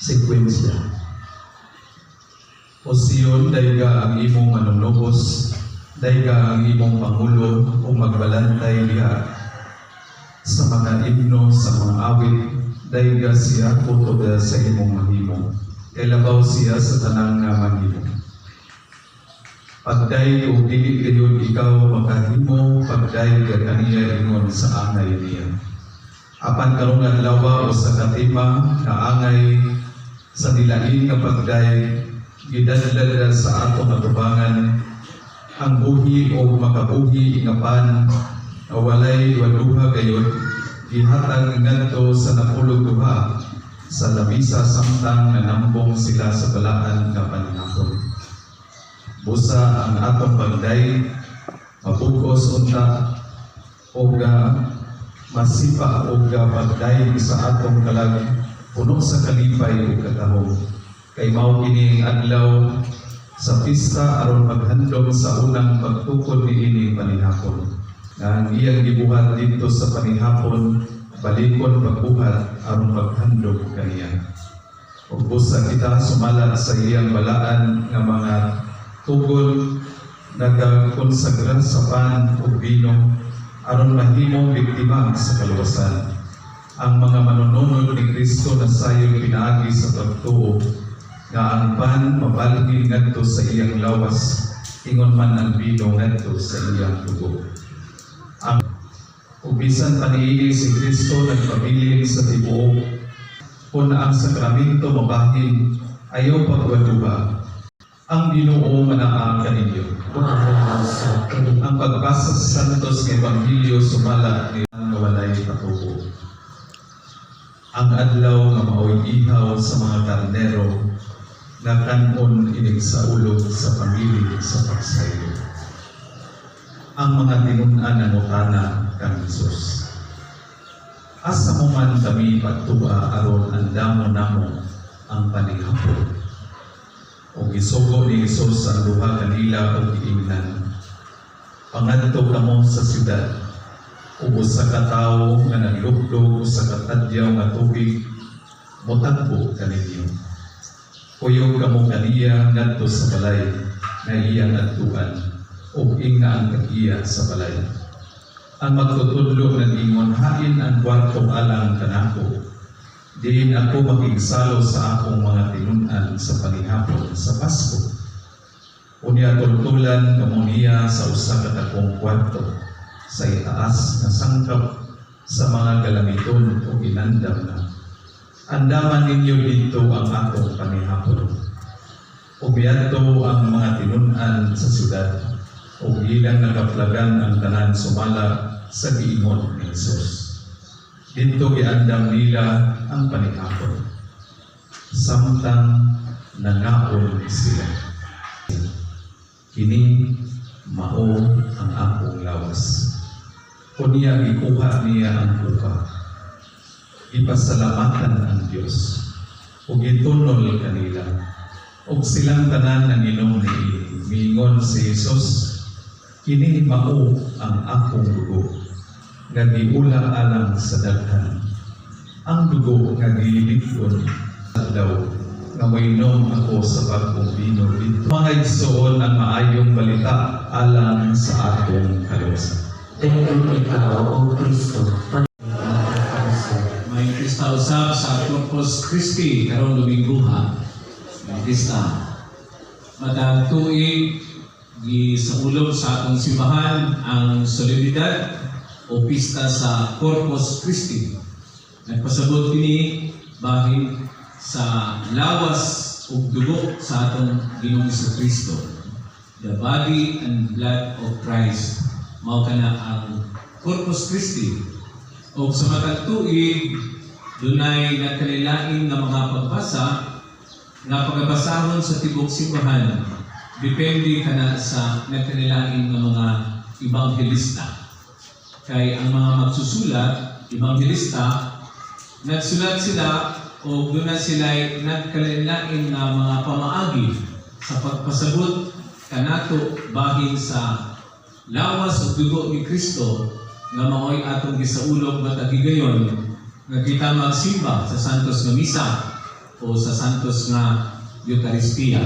sekwensya. O Siyon, dayga ang imong manunubos, dayga ang imong pangulo o magbalantay diha sa mga himno, sa mga awit, dayga siya putod sa imong mahimo, kailabaw siya sa tanang nga mahimo. Pagday o dili kayon ikaw makahimo, pagday ka kaniya ingon sa angay niya. Apan karong adlaw o sa katima na angay sa dilain nga pagday, gidadala sa atong atubangan ang buhi o makabuhi ingapan na walay waduha gayon, gihatag ngadto sa napulog-duha sa labisa samtang nanambong sila sa balaan nga panahon. Busa ang atong pagday mabugos unta o masipa o pagday sa atong kalag puno sa kalipay o katahog. Kay mao kini adlaw sa pista aron maghandom sa unang pagtukod niini panihapon. Nga ang iyang gibuhat dito sa panihapon, balikon pagbuhat aron maghandom kaniya. Ug busa kita sumala sa iyang balaan nga mga tugol nagakonsagra sa pan ug bino aron mahimong biktima sa kaluwasan. Ang mga manununod ni Kristo na sayon pinaagi sa pagtuo nga ang pan mabalhin ngadto sa iyang lawas, ingon man ang bino ngadto sa iyang dugo. Ang ubisan paniili si Kristo nagpabilin sa tibuok, kung ang sakramento mabahin, ayaw pagwaduha. Ang Ginoo manaa kaninyo. Ang pagbasa sa Santos ng Ebanghelyo sumala ni ang walay patubo. Ang adlaw nga maoy ihaw sa mga karnero nga kanon inig sa ulog sa pamilya sa pagsayo. Ang mga tinunan ng utana kang Jesus. Asa mo man kami pagtuwa aron andamo namo ang panihapon. O gisugo ni Jesus ang duha kanila o giingnan. Pangadto kamo sa siyudad, ug sa katawo nga naglugdog sa katadyaw nga tubig, motagbo kaninyo. Kuyog kamo kaniya ngadto sa balay nga iyang adtuan, ug inga ang kagiya sa balay. Ang magtutudlo ng ingon, hain ang kwartong alang kanako. Diin ako makigsalo sa akong mga tinunan sa panihapon sa Pasko. Unya tultulan kamo niya sa usa ka dakong kwarto sa itaas nga sangkap sa mga galamiton o inandam na. Andaman ninyo dito ang atong panihapon. Ubiadto ang mga tinunan sa siyudad o ilang nakaplagan ang tanan sumala sa giingon ni Jesus. Dito iandam nila ang panihapon. Samtang nangaon sila. Kini mao ang akong lawas. Kunya ikuha niya ang buka. Ipasalamatan ang Diyos. Ug itunol kanila. Ug silang tanan ng inom ni miingon si Jesus, kini mao ang akong dugo nga giula alang sa daghan. Ang dugo nga gilikon adlaw nga mainom ako sa bagong bino dito. Mga igsoon ang maayong balita alang sa atong kaluwasan. Tengok ikaw, O Kristo, may Krista usab sa Corpus Christi karong Domingguha. May Krista. Matag tuig sa ulob sa atong simbahan ang solemnidad o pista sa Corpus Christi. Nagpasabot kini bahin sa lawas ug dugo sa atong Ginoong Kristo. The body and blood of Christ. Mao kana ang Corpus Christi. O sa matag tuig, dunay nagkalilain na mga pagbasa na pagabasahon sa tibok simbahan. Depende kana sa nagkalilain ng mga ebanghelista. Kay ang mga magsusulat, ebanghelista, nagsulat sila o doon na sila nagkalilain na mga pamaagi sa pagpasabot kanato bahin sa lawas o dugo ni Kristo nga maoy atong gisaulog matag higayon nga kita magsimba sa Santos nga Misa o sa santos nga Eucharistia.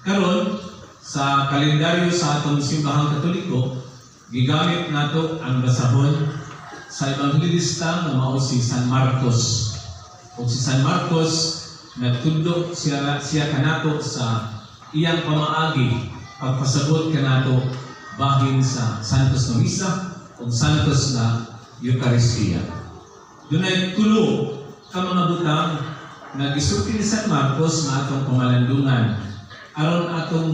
Karon sa kalendaryo sa atong simbahang Katoliko, gigamit nato ang basahon sa Ebanghelista nga mao si San Marcos. O si San Marcos nagtudlo siya kanato sa iyang pamaagi pagpasabot kanato bahin sa Santos na Misa o Santos na Eucharistia. Dunay tulo ka mga butang na gisulti ni San Marcos na atong pamalandungan aron atong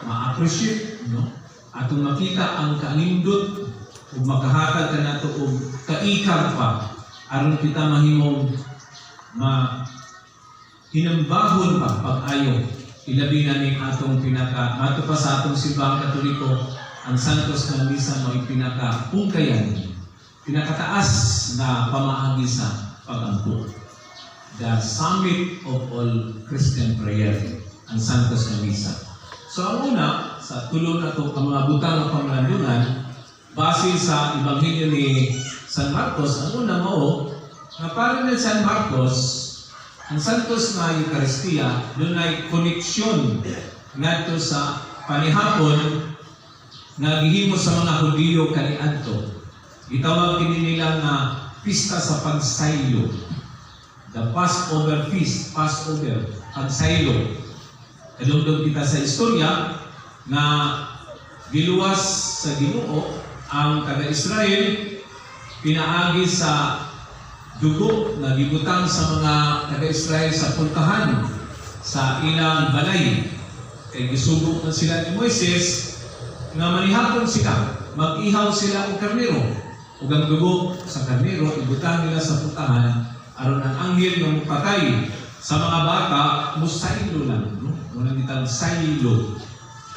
ma-appreciate, no? Atong makita ang kanindot ug makahatag kanato og kaikar pa aron kita mahimong hinambahon pa pag-ayo ilabi na ning atong ato pa sa atong simbahang Katoliko ang Santos na Misa mo'y pinaka-pungkayan, pinakataas na pamaagi sa pag-angko. The summit of all Christian prayer, ang Santos na Misa. So ang una, sa tulong na ito, ang mga butang ng pamalandungan, base sa Ebanghelyo ni San Marcos, ang una mo, na parang ni San Marcos, ang Santos na Eucharistia, doon ay koneksyon ngadto sa panihapon na gihimo sa mga Hudiyo kaniadto. Gitawag kini nila nga pista sa pagsaylo. The Passover feast, Passover, pagsaylo. Kadugdog kita sa istorya na giluwas sa Ginoo ang taga-Israel pinaagi sa dugo na gibutang sa mga taga-Israel sa puntahan sa ilang balay. Kay gisubok na sila ni Moises nga manihapon sila, mag-ihaw sila og karnero. Ug ang dugo sa karnero ibutang nila sa puntahan aron ang anghel nga mupatay sa mga bata musaylo lang, no? Muna kitang saylo.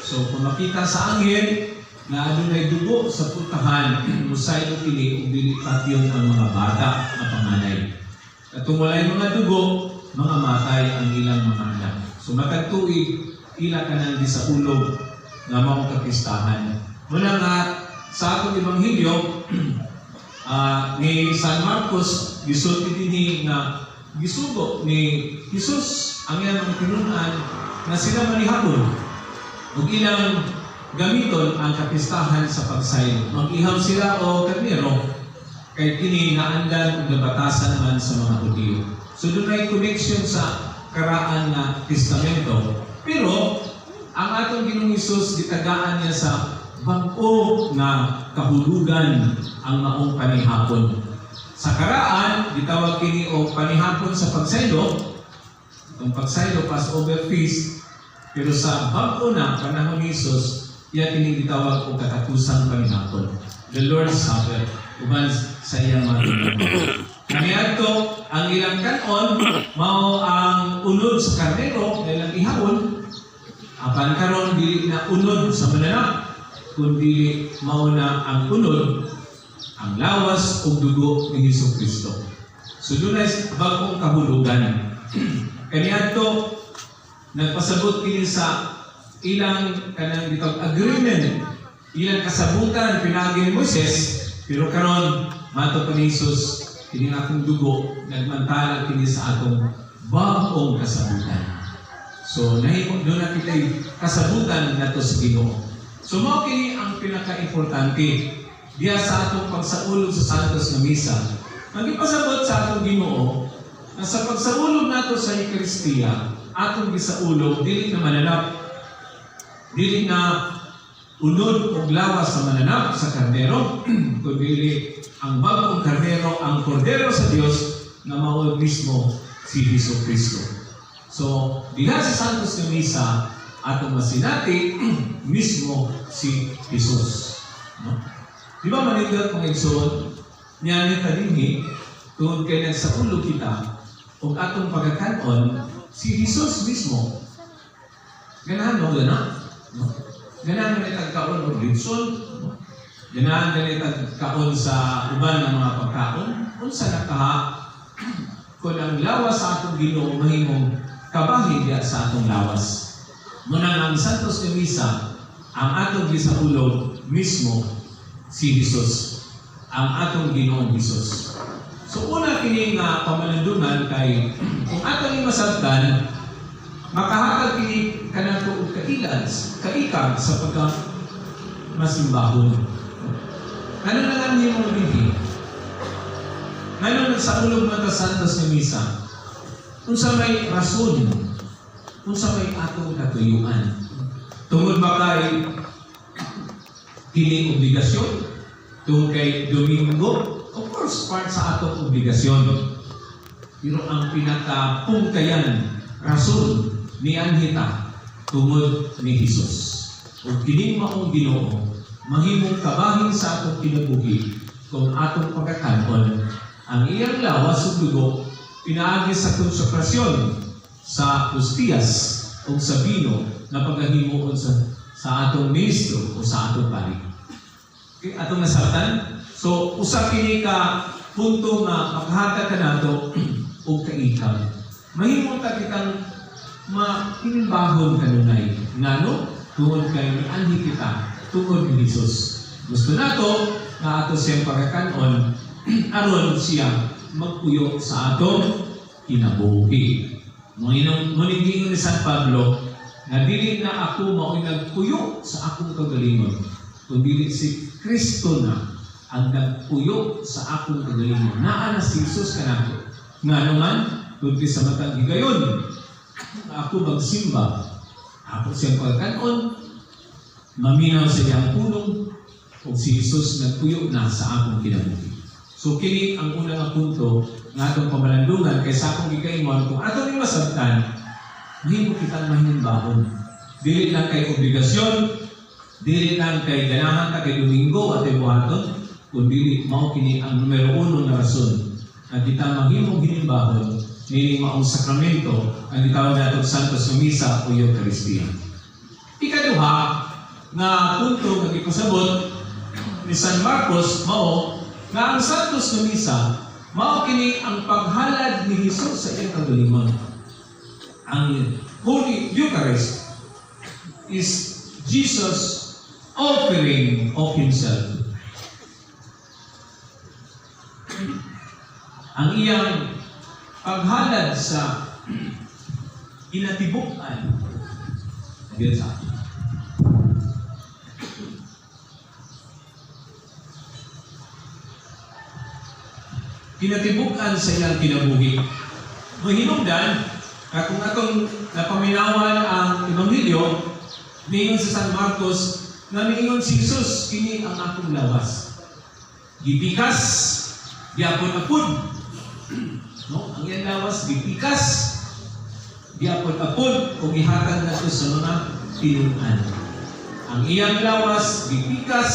So kung makita sa anghel na adunay dugo sa puntahan, musaylo kini ug dili patyon ang mga bata na panganay. Katong walay mga dugo, mga matay ang ilang mga anak. So matag tuig ila kanang gisaulog nga mao kapistahan. Muna nga sa atong Ebanghelyo ni San Marcos gisulti dinhi nga gisugo ni Jesus ang iyang mga tinunan na sila manihapon ug ilang gamiton ang kapistahan sa pagsaylo. Mag-ihaw sila o karnero kay kini naandan ug nabatasan man sa mga Hudiyo. So doon ay connection sa karaan nga testamento. Pero ang atong Ginoong Hesus gitagaan niya sa bag-o nga kahulugan ang maong panihapon. Sa karaan, gitawag kini o panihapon sa pagsaylo, itong pagsaylo, Passover feast, pero sa bag-o na panahon ni Hesus, iya kini gitawag o katapusang panihapon. The Lord's Supper, uban sa iyang mga kaniadto, ang ilang kanon, mao ang unod sa karnero, ilang ihawon, apan karon dili na unod sa mananap, kundi mauna ang unod, ang lawas o dugo ni Jesucristo. So doon ay bagong kahulugan. Kaniadto, nagpasabot kini sa ilang kanang ditong agreement, ilang kasabutan pinagi ni Moises, pero karon mato pa ni Jesus, kini akong dugo, nagmantala kini sa atong bagong kasabutan. So nahimo doon na kita kasabutan nato sa Ginoo. So mao kini ang pinaka-importante diya sa atong pagsaulog sa Santos na Misa. Magipasabot sa atong Ginoo na sa pagsaulog nato sa Eucharistia, atong gisaulog dili na mananap, dili na unod og lawas sa mananap sa karnero, kundi ang bagong karnero, ang kordero sa Dios na mao mismo si Jesucristo. So, diha sa Santos na Misa, atong masinati mismo si Jesus. No? Di ba manindot mga igsoon? Niya ni dinhi tungod kay nagsaulog kita ug atong pagkakanon si Jesus mismo. Ganahan mo gana? No? Ganahan mo tagkaon og litson? No? Ganahan gali tagkaon sa uban ng mga pagkaon? Unsa nakaha kung ang lawas sa atong Ginoo mahimong kabahin diya sa atong lawas. Muna ang Santos na Misa, ang atong gisaulog mismo si Jesus, ang atong Ginoong Jesus. So una kini nga pamalandungan kay kung ato ni masabtan, makahatag kini kanato og kaikag sa pagka masimbahon. Ano na lang niyo mong bibi? Ngayon sa ulog ng Santos ng Misa, unsa may rason, unsa may atong katuyuan. Tungod ba kay kini obligasyon? Tungod kay Domingo? Of course, part sa atong obligasyon. Pero ang pinakapungkayan, rason, ni Anhita, tungod ni Jesus. O kining maong Ginoo, mahimong kabahin sa atong kinabuhi kung atong pagkakanon ang iyang lawas ug dugo pinaagi sa konsekrasyon sa hostiyas o sa bino na paghahimuon sa atong ministro o sa atong pari. Okay, atong nasabtan. So usa kini ka punto nga makahatag kanato og kaikab. Mahimong ta kitang makimbahon kanunay ngano tungod kay mianhi kita tungod ni Jesus. Gusto nato nga ato siyang pagkakanon aron siya magpuyo sa atong kinabuhi. Ngunit ni San Pablo nga dili na ako mao'y nagpuyo sa akong kagalingon, kundi si Kristo na ang nagpuyo sa akong kagalingon. Naa na si Jesus kanako. Nga naman, kundi sa matang higayon, ako magsimba, ako siyang pagkanon, maminaw sa iyang pulong, o si Jesus nagpuyo na sa akong kinabuhi. So kini ang unang nga punto nga atong pamalandungan kay sa akong gikaingon kung ato ni masabtan, mahimo kitang mahinimbaon. Dili lang kay obligasyon, dili lang kay ganahan ta kay Domingo at buhaton, kundi mao kini ang numero 1 na rason na kita mahimong hinimbahon nini maong sakramento ang gitawag natong Santos ng Misa o Eucharistia. Ikaduha nga punto nga gipasabot ni San Marcos mao nga ang Santos ng Misa mao kini ang paghalad ni Jesus sa iyang kagalingon. Ang Holy Eucharist is Jesus offering of Himself. Ang iyang paghalad sa inatibukan nagyan sa atin. Kinatibukan sa iyang kinabuhi. Mahinungdan, kung atong napaminawan ang Ebanghelyo, niingon sa San Marcos, na niingon si Jesus, kini ang akong lawas. Gipikas, giapon-apon. No? Ang iyang lawas, gipikas, giapon-apon, o gihatag na ito sa mga tinunan. Ang iyang lawas, gipikas,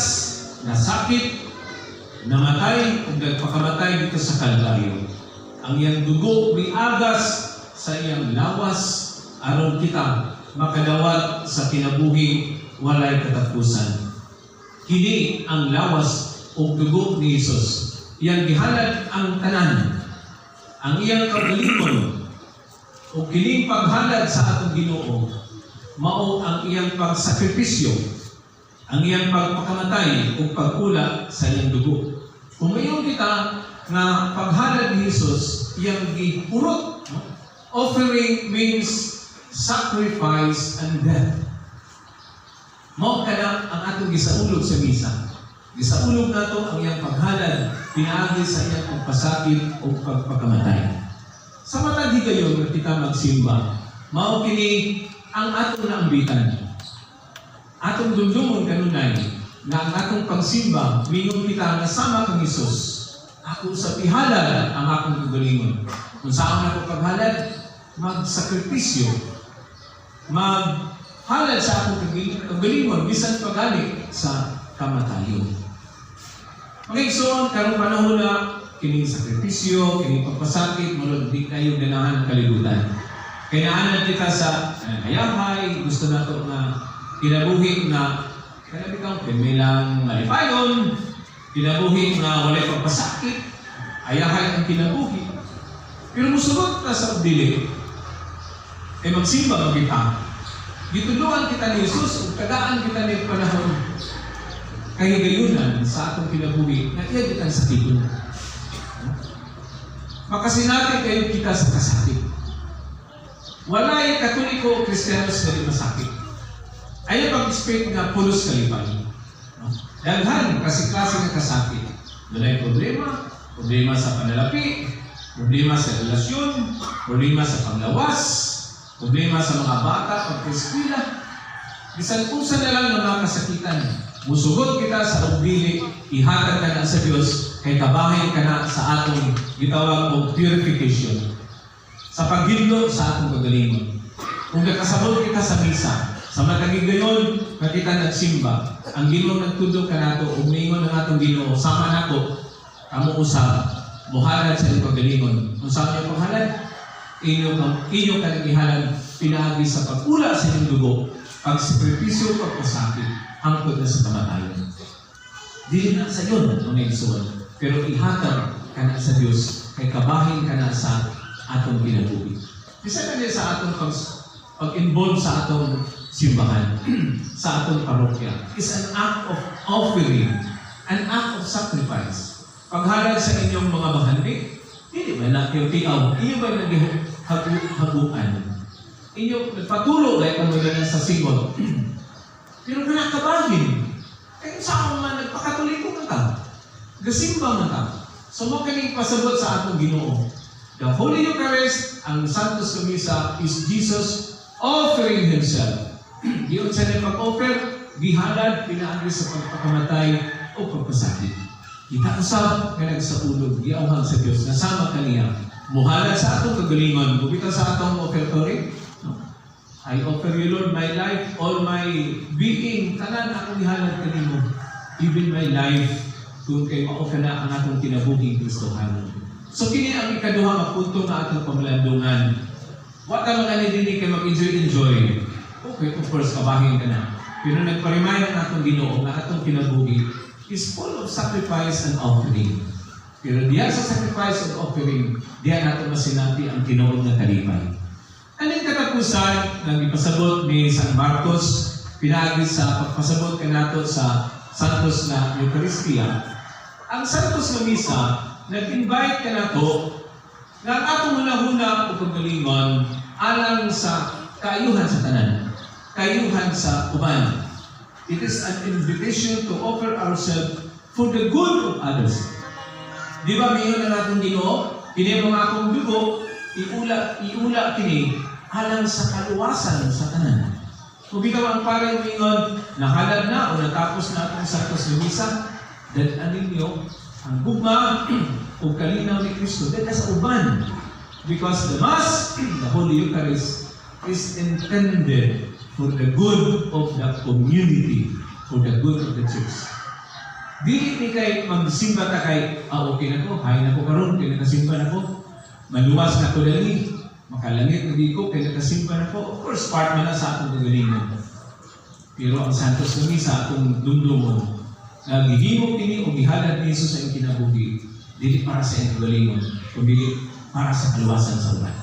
nasakit, namatay, o nagpakamatay dito sa Kalbaryo. Ang iyang dugo, miagas sa iyang lawas, aron kita makadawat sa kinabuhi walay katapusan. Kini ang lawas o dugo ni Jesus. Iyang gihalad ang tanan. Ang iyang kagalingon o kining paghalad sa atong Ginoo mao ang iyang pagsakripisyo, ang iyang pagpakamatay o pagula sa iyang dugo. Kung mayon kita nga paghalad ni Jesus, iyang gipurot. Offering means sacrifice and death. Mao kada ang atong gisaulog sa misa. Gisaulog nato ang iyang paghalad, pinaagi sa iyang pagpasakit o pagpakamatay. Sa matag higayon nga kita magsimba, mao kini ang atong naambitan. Atong dumdumon kanunay na ang atong pagsimba, mingon kita nga sama kang Hesus. Ako sa pihalad ang akong kagalingon. Kung saan ako paghalad, magsakripisyo, maghalad sa akong kagalingon, bisan pagalik sa kamatayon. Okay, so karong panahon na kining sakripisyo, kining pagpasakit, mulod di kayo ganahan ng kalibutan. Kailangan kita sa ayahay, gusto na ito na kinabuhi na kanabi kang pimilang malipayon, kinabuhi na walay pagpasakit, ayahay ang kinabuhi. Pero musugot na sa dili, ay magsimba magita. Gituluan kita ni Jesus, tagaan kita ni panahon kahigayunan sa atong kinabuhi na iya kitang sakitun. Makasinati kayo kita sa kasakit. Walay Katoliko o Kristiyano sa masakit. Ayaw pag-expect nga pulos kalipay. No? Daghan kasi klase ng kasakit. Walay problema sa panalapi, problema sa relasyon, problema sa panglawas, problema sa mga bata pag-eskwela. Bisan unsa na lang ng mga kasakitan. Musugot kita sa ugdili, ihatag ka na sa Dios, kay kabahin ka na sa atong gitawag og purification. Sa paghidlo sa atong kagalingon. Kung nakasabot kita sa misa, sa matagigayon, nga kita nagsimba, ang Ginoo nagtudlo ka nato, umingon ng atong Ginoo, sama nako, kamo usab, muhalad sa iyong kagalingon. Kung sa inyong panghalad, inyo ka nag-ihalad, pinaagi sa pag-ula sa inyong dugo, pag-sakripisyo, pagpasakit, hangtod na sa kamatayon. Dili na sa iyon, mga igsoon, pero ihatag ka na sa Diyos, kay kabahin ka na sa atong ginabuhi. Bisa na sa atong pag-involve sa atong simbahan, sa atong parokya, is an act of offering, an act of sacrifice. Paghalad sa inyong mga bahandi, hindi ba na yung tiaw, inyo ba nag-haguan? Inyo nagpatulo ay pamagalan sa singon. Pero kanakabahin, kaya saan man nagpakatuliko man ta, gasimba man ta. So mo kaning pasabot sa atong Ginoo. The Holy Eucharist, ang Santos Misa, is Jesus offering Himself. Diyon sa niya pag-offer, gihalad, pinaagi sa pagpakamatay o pagpasakit. Kita usab nga nagsaulog, giauhag sa Dios, nasama kaniya. Muhalad sa atong kagalingon, bubitaw sa atong offertory. No? I offer you, Lord, my life, all my being, tanan akong gihalad kanimo. Even my life, kung kay ma-offer na ang atong kinabuhi Kristohanon. So kini ang ikaduha nga punto na atong pamalandungan. Wa ka mga nidini kay mag-enjoy. Okay, of course, kabahin ka na. Pero nagparimayan ang atong Ginoo na atong kinabuhi is full of sacrifice and offering. Pero diya sa sacrifice and offering, diya natin masinabi ang tinuod na kalipay. Anong katapusan ng ipasabot ni San Marcos, pinagi sa pagpasabot ka nato sa Santos na Eucharistia. Ang Santos na Misa, nag-invite ka nato na ang atong huna-huna o paggalingon alang sa kaayuhan sa tanan, kaayuhan sa uban. It is an invitation to offer ourselves for the good of others. Di ba mayon na natin Ginoo? Kini mga akong dugo, iula kini alang sa kaluwasan sa tanan. Kung ikaw ang parang mingon, nahalad na o natapos na atong Santos na Misa, dadanin niyo ang gugma o kalinaw ni Kristo dahil sa uban. Because the Mass, the Holy Eucharist, is intended for the good of the community, for the good of the church. Dili ni kay magsimba ta kay, okay na ko, hay na ko karon, kay nakasimba na ko, maluwas na ko dali, makalangit na di ko, kay nakasimba na ko. Of course, part na sa atong kagalingon. Pero ang Santos na Misa, atong dumdumon, na gihimo kini o gihalad ni Jesus sa iyong kinabuhi, dili para sa iyong kagalingon, kundi para sa kaluwasan sa uban.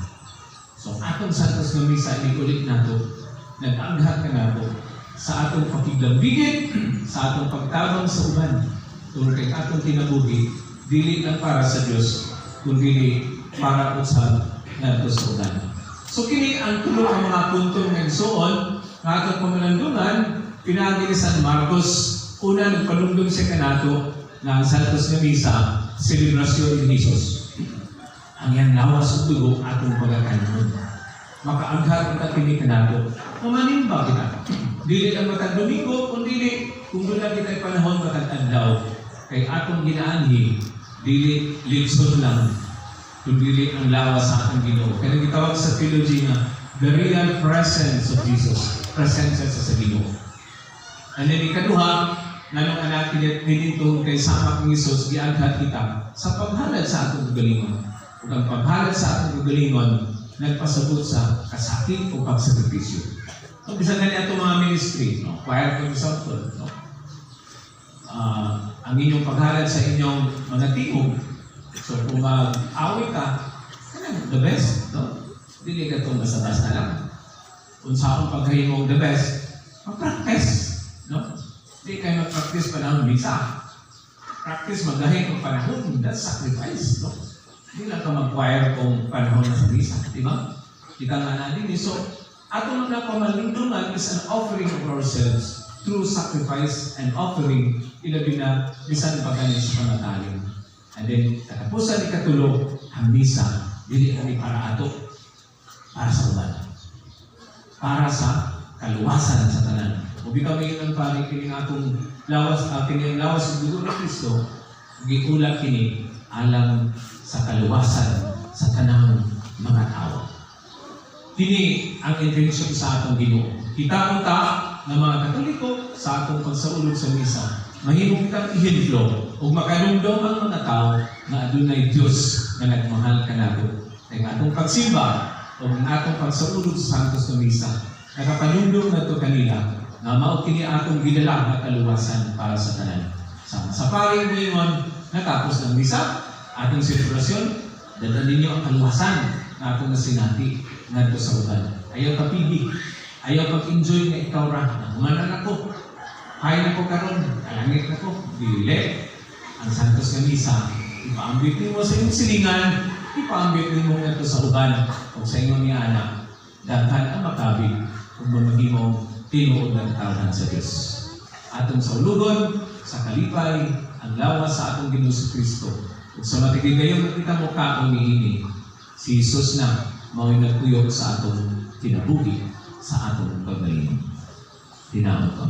So, atong Santos na Misa, ikulit nato, nag-anghat ka nato sa atong pakiglambigit, sa atong pagtabang sa uban, tungkol kay atong kinabuhi, dili lang para sa Diyos, kundi para usab nato sa uban. So, kini ang tulo ang mga puntong nagsuon, ng atong pamalandungan, pinagi ni San Marcos. Una, nagpanundong siya kanato na ang Santos na Misa, selebrasyon ni Jesus. Ang yan lawas o dugo atong pagkakanon. Makaanghat kita kini kanato. Mamanimba kita. Dili ang matag Domingo, kundi kung doon lang kita panahon matag-adlaw. Kay atong ginaanhi, dili litson lang, kundi ang lawas sa atong Ginoo. Kaya gitawag sa theology na the real presence of Jesus. Presence sa Ginoo. And then ikaduha, nanong anak nilintong kay sama ng Isus, giaghat kita sa paghalad sa atong kagalingon. Ug ang paghalad sa atong kagalingon, nagpasabot sa kasakit o pagsakripisyo. So, bisan na niya itong mga ministry, no? Choir for example, no? Ang inyong paghalad sa inyong mga tingog. So, kung mag-awit ka, the best, no? Dili ka itong basta-basta lang. Kung saan paghahimong the best, mag-practice. No? Hindi kayo mag-practice panahon misa. Practice magahing ang panahon, that's sacrifice. No? Hindi lang ka mag-choir kung panahon na sa misa, di ba? Kita nga natin eh. So, ato mga pamalindungan is an offering of ourselves through sacrifice and offering ilabi na bisan pagani sa pamatalim. And then, katapusan ikatulog, ang misa, dili kami para ato, para sa uban. Para sa kaluwasan sa tanan. Ubi kami ng pari kining atong lawas, kining lawas sa dugo ni Kristo, gikulat kini alang sa kaluwasan sa tanang mga tao. Kini ang intensyon sa atong Ginoo. Kita unta ng mga Katoliko sa atong pagsaulog sa misa. Mahimong kitang ihintlo ug makanumdum ang mga tao na adunay Dios nga nagmahal kanato. Kay atong pagsimba o ang atong pagsaulog sa Santos na Misa, nakapanumdum na ito kanila na mao kini atong gidala na kaluwasan para sa tanan. Sa paring ngayon, natapos ng misa, atong selebrasyon, dadan ninyo ang kaluwasan na atong nasinati ngadto sa uban. Ayaw kapigi, ayaw pag-enjoy nga ikaw ra. Nangumanan ako, hay na ko karon, kalangit na ko, dili. Ang Santos nga Misa, ipaambit mo sa inyong silingan, ipaambit mo ngadto sa uban o sa inyong niana. Daghan ang makabig kung mamahimong tinuod ng tawhan sa Diyos. Atong sa ulugon, sa kalipay, ang lawas sa atong Ginoo si Kristo. Ug sa matigid ngayon nakita mo kaon niini, si Jesus na mao'y nagtuyok sa atong kinabuhi, sa atong pagbalin. Tinaod ko.